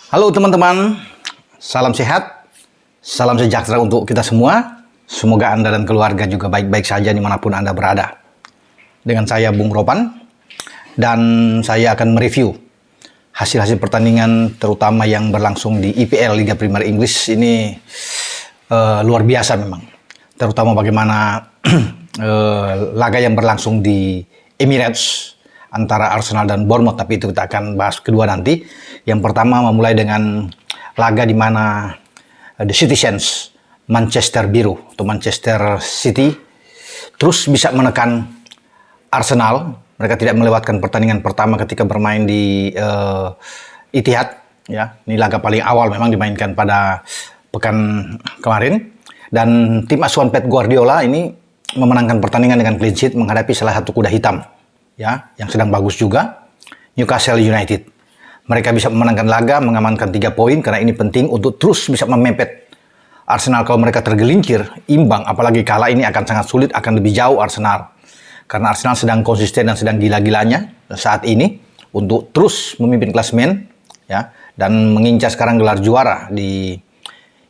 Halo teman-teman, salam sehat, salam sejahtera untuk kita semua. Semoga Anda dan keluarga juga baik-baik saja dimanapun Anda berada. Dengan saya Bung Ropan, dan saya akan mereview hasil-hasil pertandingan terutama yang berlangsung di IPL, Liga Premier Inggris ini luar biasa memang. Terutama bagaimana laga yang berlangsung di Emirates antara Arsenal dan Bournemouth, tapi itu kita akan bahas kedua nanti. Yang pertama memulai dengan laga di mana The Citizens, Manchester Biru atau Manchester City terus bisa menekan Arsenal. Mereka tidak melewatkan pertandingan pertama ketika bermain di Etihad. Ya, ini laga paling awal memang dimainkan pada pekan kemarin. Dan tim asuhan Pep Guardiola ini memenangkan pertandingan dengan clean sheet menghadapi salah satu kuda hitam, ya, yang sedang bagus juga, Newcastle United. Mereka bisa memenangkan laga, mengamankan 3 poin karena ini penting untuk terus bisa memepet Arsenal. Kalau mereka tergelincir, imbang, apalagi kalah, ini akan sangat sulit, akan lebih jauh Arsenal. Karena Arsenal sedang konsisten dan sedang gila-gilanya saat ini untuk terus memimpin klasemen, ya, dan mengincar sekarang gelar juara di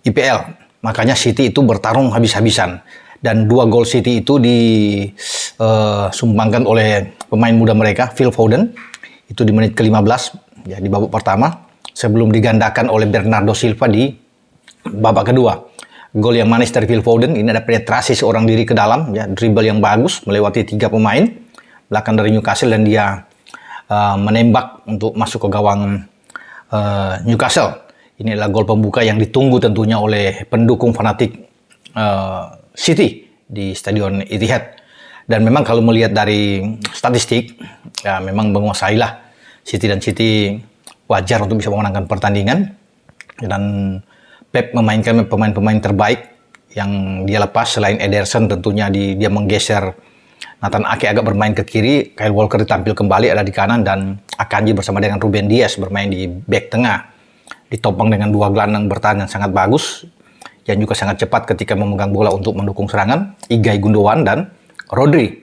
IPL. Makanya City itu bertarung habis-habisan. Dan 2 gol City itu disumbangkan oleh pemain muda mereka, Phil Foden. Itu di menit ke-15, ya, di babak pertama. Sebelum digandakan oleh Bernardo Silva di babak kedua. Gol yang manis dari Phil Foden, ini ada penetrasi seorang diri ke dalam, ya, dribble yang bagus, melewati 3 pemain belakang dari Newcastle, dan dia menembak untuk masuk ke gawang Newcastle. Ini adalah gol pembuka yang ditunggu tentunya oleh pendukung fanatik City di Stadion Etihad. Dan memang kalau melihat dari statistik, ya memang menguasailah City, dan City wajar untuk bisa memenangkan pertandingan. Dan Pep memainkan pemain-pemain terbaik yang dia lepas. Selain Ederson tentunya dia menggeser Nathan Ake agak bermain ke kiri, Kyle Walker ditampil kembali ada di kanan, dan Akanji bersama dengan Ruben Dias bermain di back tengah. Ditopang dengan 2 gelandang bertahan yang sangat bagus, yang juga sangat cepat ketika memegang bola untuk mendukung serangan, Ilkay Gundogan dan Rodri.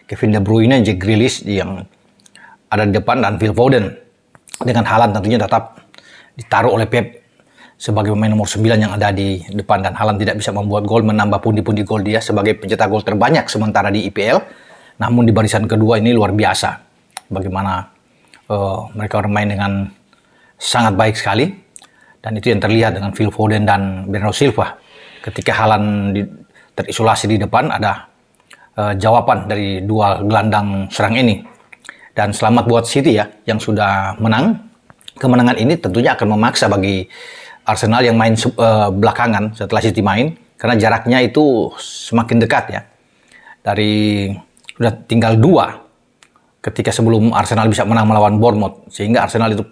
Kevin De Bruyne, Jack Grealish yang ada di depan, dan Phil Foden. Dengan Haaland tentunya tetap ditaruh oleh Pep sebagai pemain nomor 9 yang ada di depan, dan Haaland tidak bisa membuat gol, menambah pundi-pundi gol dia sebagai pencetak gol terbanyak sementara di IPL. Namun di barisan kedua ini luar biasa. Bagaimana mereka bermain dengan sangat baik sekali. Dan itu yang terlihat dengan Phil Foden dan Bernardo Silva. Ketika Haaland terisolasi di depan, ada jawaban dari 2 gelandang serang ini. Dan selamat buat City, ya, yang sudah menang. Kemenangan ini tentunya akan memaksa bagi Arsenal yang main belakangan setelah City main. Karena jaraknya itu semakin dekat, ya. Dari sudah tinggal 2 ketika sebelum Arsenal bisa menang melawan Bournemouth. Sehingga Arsenal itu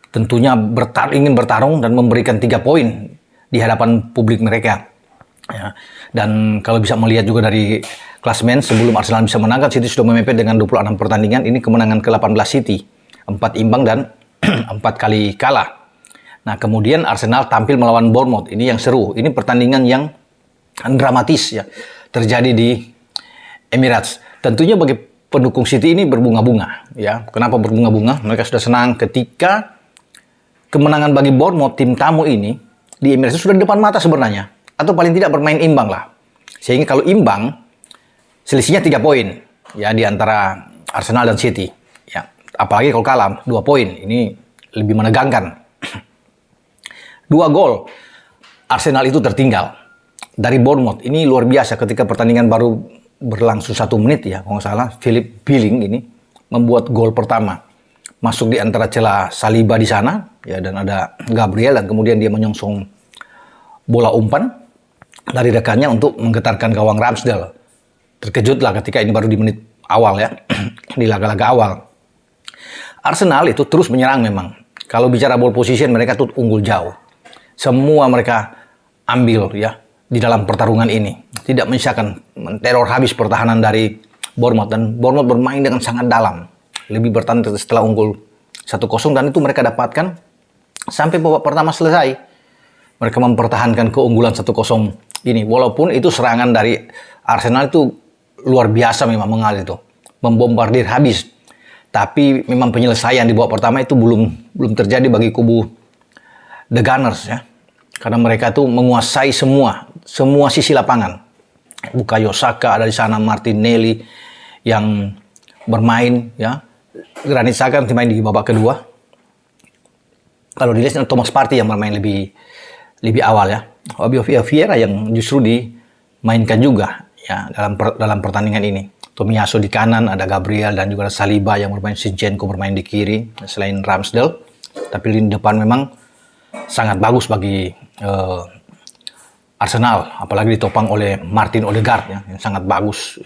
tentunya ingin bertarung dan memberikan 3 poin di hadapan publik mereka. Ya. Dan kalau bisa melihat juga dari klasemen, sebelum Arsenal bisa menang, City sudah memepet dengan 26 pertandingan. Ini kemenangan ke-18 City, 4 imbang dan 4 kali kalah. Nah, kemudian Arsenal tampil melawan Bournemouth. Ini yang seru. Ini pertandingan yang dramatis, ya, terjadi di Emirates. Tentunya bagi pendukung City ini berbunga-bunga, ya. Kenapa berbunga-bunga? Mereka sudah senang ketika kemenangan bagi Bournemouth, tim tamu ini, di Emirates sudah di depan mata sebenarnya. Atau paling tidak bermain imbang lah. Sehingga kalau imbang, selisihnya 3 poin, ya, di antara Arsenal dan City. Ya, apalagi kalau kalah 2 poin, ini lebih menegangkan. 2 gol Arsenal itu tertinggal dari Bournemouth. Ini luar biasa ketika pertandingan baru berlangsung 1 menit, ya, kalau nggak salah, Philip Billing ini membuat gol pertama. Masuk di antara celah Saliba di sana, ya, dan ada Gabriel, dan kemudian dia menyongsong bola umpan dari rekannya untuk menggetarkan gawang Ramsdale. Terkejutlah ketika ini baru di menit awal, ya, di laga-laga awal. Arsenal itu terus menyerang memang. Kalau bicara ball position, mereka tuh unggul jauh. Semua mereka ambil, ya, di dalam pertarungan ini. Tidak menyisakan, teror habis pertahanan dari Bournemouth, dan Bournemouth bermain dengan sangat dalam. Lebih bertahan setelah unggul 1-0, dan itu mereka dapatkan sampai babak pertama selesai. Mereka mempertahankan keunggulan 1-0 ini. Walaupun itu serangan dari Arsenal itu luar biasa memang mengalir itu. Membombardir habis. Tapi memang penyelesaian di babak pertama itu belum terjadi bagi kubu The Gunners ya. Karena mereka tuh menguasai semua sisi lapangan. Bukayo Saka ada di sana, Martinelli yang bermain ya. Granit Xhaka nanti main di babak kedua. Kalau dilihat Thomas Partey yang bermain lebih awal ya. Fabio Vieira yang justru dimainkan juga ya dalam pertandingan ini. Tomiyasu di kanan, ada Gabriel dan juga ada Saliba yang bermain, Zinchenko bermain di kiri selain Ramsdale. Tapi lini depan memang sangat bagus bagi Arsenal, apalagi ditopang oleh Martin Odegaard ya, yang sangat bagus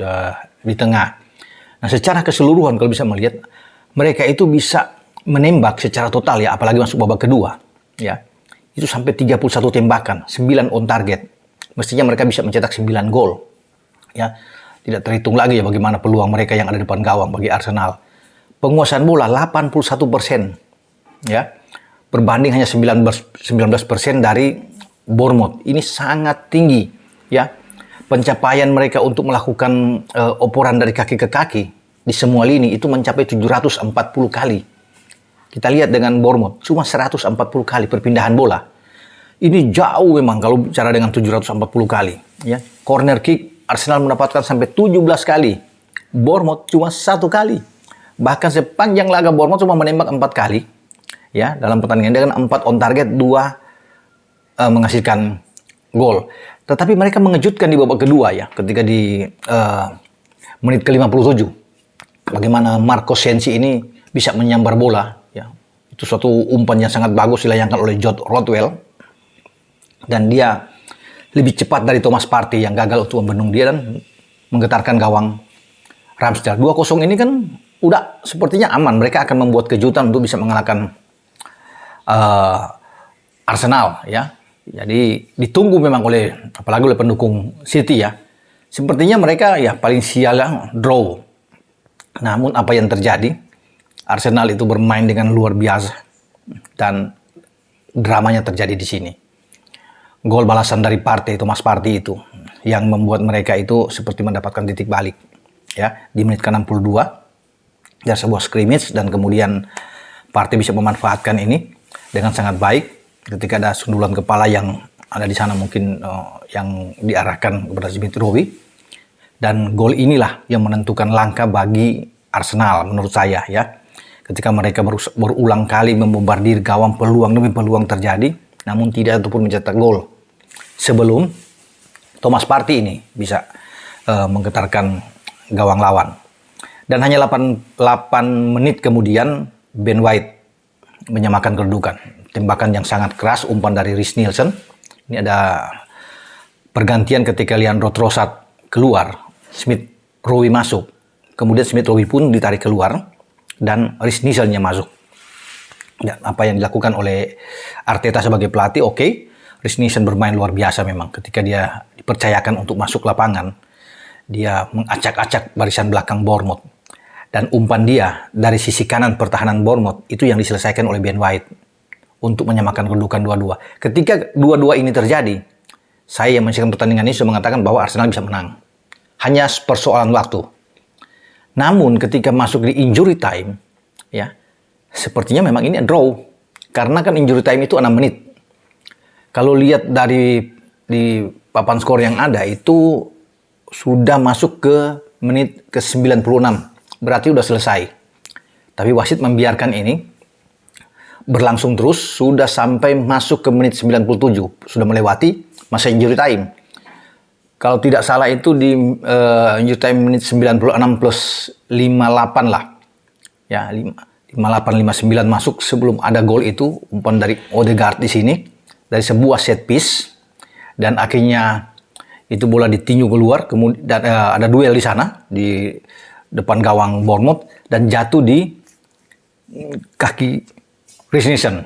di tengah. Nah, secara keseluruhan kalau bisa melihat mereka itu bisa menembak secara total ya, apalagi masuk babak kedua ya. Itu sampai 31 tembakan, 9 on target. Mestinya mereka bisa mencetak 9 gol. Ya. Tidak terhitung lagi ya bagaimana peluang mereka yang ada di depan gawang bagi Arsenal. Penguasaan bola 81%. Ya. Berbanding hanya 19% dari Bournemouth. Ini sangat tinggi ya. Pencapaian mereka untuk melakukan operan dari kaki ke kaki di semua lini itu mencapai 740 kali. Kita lihat dengan Bournemouth cuma 140 kali perpindahan bola. Ini jauh memang kalau bicara dengan 740 kali ya. Corner kick Arsenal mendapatkan sampai 17 kali. Bournemouth cuma 1 kali. Bahkan sepanjang laga Bournemouth cuma menembak 4 kali. Ya, dalam pertandingan dengan 4 on target, 2 menghasilkan gol. Tetapi mereka mengejutkan di babak kedua ya, ketika di menit ke-57. Bagaimana Marco Sensi ini bisa menyambar bola ya. Itu suatu umpan yang sangat bagus dilayangkan oleh Jod Rodwell. Dan dia lebih cepat dari Thomas Partey yang gagal untuk membendung dia dan menggetarkan gawang Ramsdale. 2-0 ini kan udah sepertinya aman. Mereka akan membuat kejutan untuk bisa mengalahkan Arsenal ya. Jadi ditunggu memang apalagi oleh pendukung City ya. Sepertinya mereka ya paling sial draw. Namun apa yang terjadi? Arsenal itu bermain dengan luar biasa dan dramanya terjadi di sini. Gol balasan dari Thomas Partey itu yang membuat mereka itu seperti mendapatkan titik balik ya di menit ke-62 dari sebuah scrimmage, dan kemudian Partey bisa memanfaatkan ini dengan sangat baik ketika ada sundulan kepala yang ada di sana mungkin yang diarahkan kepada Smith Rowe, dan gol inilah yang menentukan langkah bagi Arsenal menurut saya ya. Ketika mereka berulang kali membombardir gawang, peluang demi peluang terjadi namun tidak ataupun mencetak gol sebelum Thomas Partey ini bisa menggetarkan gawang lawan. Dan hanya 8 menit kemudian Ben White menyamakan kedudukan. Tembakan yang sangat keras, umpan dari Reiss Nelson. Ini ada pergantian ketika Leandro Trossard keluar, Smith Rowe masuk. Kemudian Smith Rowe pun ditarik keluar dan Reiss Nelson-nya masuk. Dan apa yang dilakukan oleh Arteta sebagai pelatih, oke. Reiss Nelson bermain luar biasa memang. Ketika dia dipercayakan untuk masuk lapangan, dia mengacak-acak barisan belakang Bournemouth. Dan umpan dia dari sisi kanan pertahanan Bournemouth itu yang diselesaikan oleh Ben White untuk menyamakan kedudukan 2-2. Ketika 2-2 ini terjadi, saya yang menyaksikan pertandingan ini sudah mengatakan bahwa Arsenal bisa menang. Hanya persoalan waktu. Namun ketika masuk di injury time, ya, sepertinya memang ini draw. Karena kan injury time itu 6 menit. Kalau lihat di papan skor yang ada itu sudah masuk ke menit ke-96. Berarti udah selesai. Tapi wasit membiarkan ini berlangsung terus, sudah sampai masuk ke menit 97. Sudah melewati masa injury time. Kalau tidak salah itu di injury time menit 96 plus 58 lah. Ya, 58-59 masuk sebelum ada gol itu, umpan dari Odegaard di sini dari sebuah set piece, dan akhirnya itu bola ditinju keluar, kemudian ada duel di sana di depan gawang Bournemouth dan jatuh di kaki Reiss Nelson.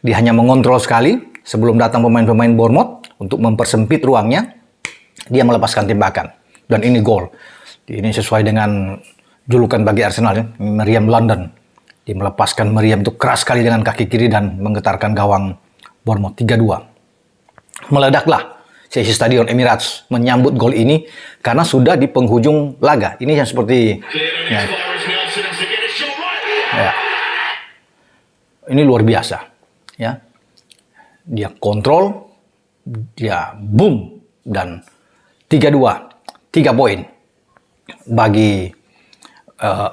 Dia hanya mengontrol sekali sebelum datang pemain-pemain Bournemouth untuk mempersempit ruangnya, dia melepaskan tembakan dan ini gol. Ini sesuai dengan julukan bagi Arsenal ya, Meriam London. Dia melepaskan meriam itu keras sekali dengan kaki kiri dan menggetarkan gawang Bournemouth. 3-2. Meledaklah sesi Stadion Emirates menyambut gol ini karena sudah di penghujung laga. Ini yang seperti ya, Ya. Ini luar biasa, ya. Dia kontrol, dia boom, dan 3-2, 3 poin bagi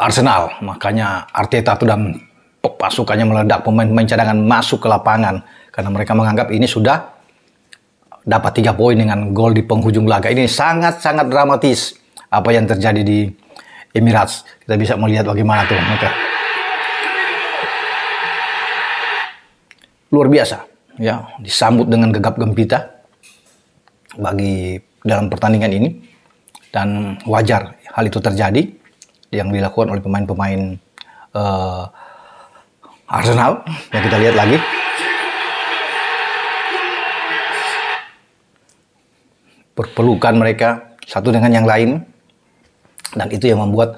Arsenal. Makanya Arteta tuh dan pasukannya meledak, pemain-pemain cadangan masuk ke lapangan karena mereka menganggap ini sudah dapat 3 poin dengan gol di penghujung laga. Ini sangat-sangat dramatis apa yang terjadi di Emirates. Kita bisa melihat bagaimana tuh mereka. Luar biasa, ya, disambut dengan gegap gempita bagi dalam pertandingan ini, dan wajar hal itu terjadi yang dilakukan oleh pemain-pemain Arsenal. Yang kita lihat lagi, berpelukan mereka satu dengan yang lain, dan itu yang membuat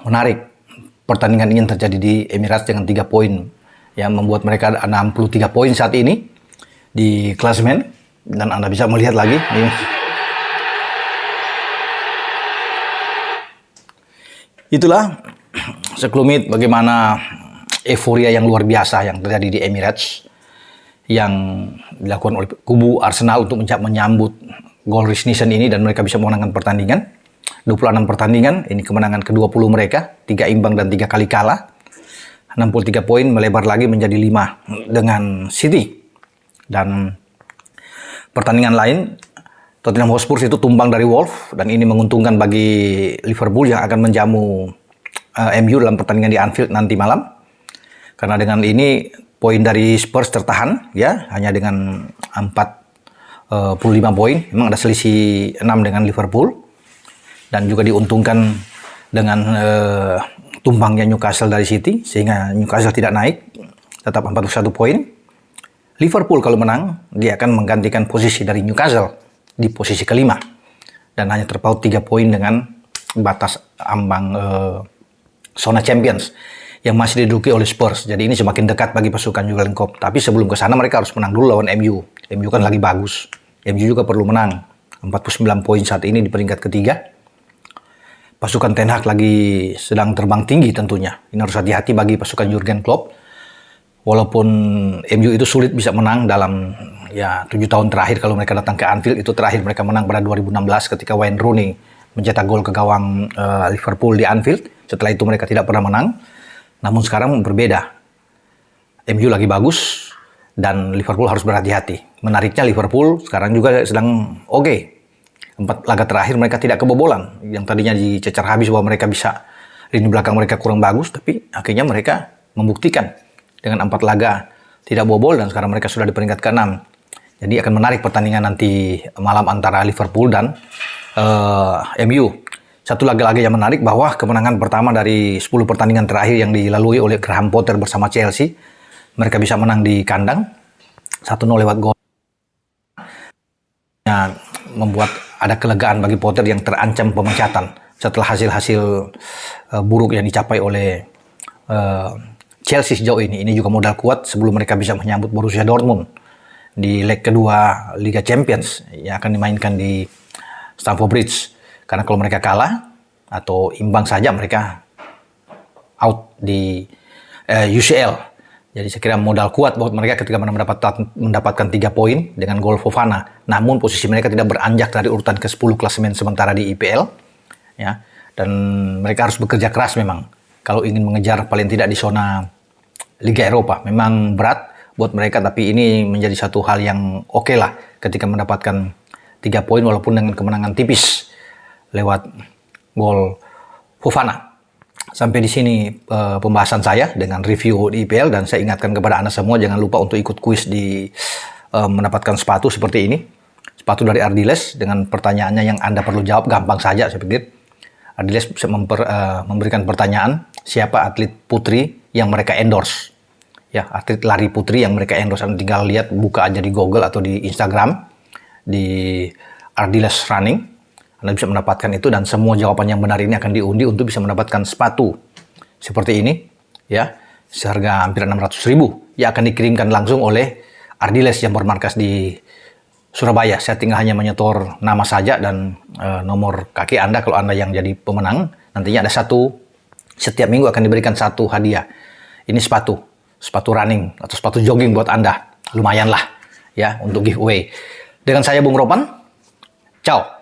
menarik pertandingan ini yang terjadi di Emirates dengan 3 poin. Yang membuat mereka 63 poin saat ini di klasemen, dan Anda bisa melihat lagi ini. Itulah sekelumit bagaimana euforia yang luar biasa yang terjadi di Emirates yang dilakukan oleh kubu Arsenal untuk menyambut gol Reiss Nelson ini, dan mereka bisa memenangkan pertandingan 26 pertandingan. Ini kemenangan ke-20 mereka, 3 imbang dan 3 kali kalah. 63 poin melebar lagi menjadi 5 dengan City. Dan pertandingan lain, Tottenham Hotspur itu tumbang dari Wolves, dan ini menguntungkan bagi Liverpool yang akan menjamu MU dalam pertandingan di Anfield nanti malam. Karena dengan ini poin dari Spurs tertahan, ya, hanya dengan 45 poin. Memang ada selisih 6 dengan Liverpool, dan juga diuntungkan dengan tumbangnya Newcastle dari City, sehingga Newcastle tidak naik, tetap 41 poin. Liverpool kalau menang, dia akan menggantikan posisi dari Newcastle di posisi kelima, dan hanya terpaut 3 poin dengan batas ambang zona Champions yang masih diduduki oleh Spurs. Jadi ini semakin dekat bagi pasukan Jurgen Klopp. Tapi sebelum ke sana mereka harus menang dulu lawan MU. MU kan lagi bagus. MU juga perlu menang. 49 poin saat ini di peringkat ketiga. Pasukan Ten Hag lagi sedang terbang tinggi tentunya. Ini harus hati-hati bagi pasukan Jurgen Klopp. Walaupun MU itu sulit bisa menang dalam 7 tahun terakhir kalau mereka datang ke Anfield. Itu terakhir mereka menang pada 2016 ketika Wayne Rooney mencetak gol ke gawang Liverpool di Anfield. Setelah itu mereka tidak pernah menang. Namun sekarang berbeda. MU lagi bagus dan Liverpool harus berhati-hati. Menariknya Liverpool sekarang juga sedang oke. 4 laga terakhir mereka tidak kebobolan. Yang tadinya dicecar habis bahwa mereka bisa, lini belakang mereka kurang bagus, tapi akhirnya mereka membuktikan dengan 4 laga tidak bobol, dan sekarang mereka sudah di peringkat ke-6. Jadi akan menarik pertandingan nanti malam antara Liverpool dan MU. Satu lagi yang menarik bahwa kemenangan pertama dari 10 pertandingan terakhir yang dilalui oleh Graham Potter bersama Chelsea, mereka bisa menang di kandang 1-0 lewat gol. Membuat ada kelegaan bagi Potter yang terancam pemecatan setelah hasil-hasil buruk yang dicapai oleh Chelsea sejauh ini. Ini juga modal kuat sebelum mereka bisa menyambut Borussia Dortmund di leg kedua Liga Champions yang akan dimainkan di Stamford Bridge. Karena kalau mereka kalah atau imbang saja, mereka out di UCL. Jadi saya kira modal kuat buat mereka ketika mendapatkan 3 poin dengan gol Fofana. Namun posisi mereka tidak beranjak dari urutan ke-10 klasemen sementara di IPL. Ya. Dan mereka harus bekerja keras memang. Kalau ingin mengejar paling tidak di zona Liga Eropa. Memang berat buat mereka, tapi ini menjadi satu hal yang oke lah ketika mendapatkan 3 poin walaupun dengan kemenangan tipis lewat gol Fofana. Sampai di sini pembahasan saya dengan review di IPL, dan saya ingatkan kepada Anda semua jangan lupa untuk ikut kuis di mendapatkan sepatu seperti ini. Sepatu dari Ardiles dengan pertanyaannya yang Anda perlu jawab gampang saja saya pikir. Ardiles bisa memberikan pertanyaan, siapa atlet putri yang mereka endorse. Ya, atlet lari putri yang mereka endorse. Anda tinggal lihat, buka aja di Google atau di Instagram di Ardiles Running. Anda bisa mendapatkan itu, dan semua jawaban yang benar ini akan diundi untuk bisa mendapatkan sepatu seperti ini, ya, seharga hampir 600.000 yang akan dikirimkan langsung oleh Ardiles yang bermarkas di Surabaya. Saya tinggal hanya menyetor nama saja dan nomor kaki Anda kalau Anda yang jadi pemenang. Nantinya ada 1 Setiap minggu akan diberikan satu hadiah. Ini sepatu running atau sepatu jogging buat Anda. Lumayan lah ya untuk giveaway. Dengan saya Bung Ropan. Ciao.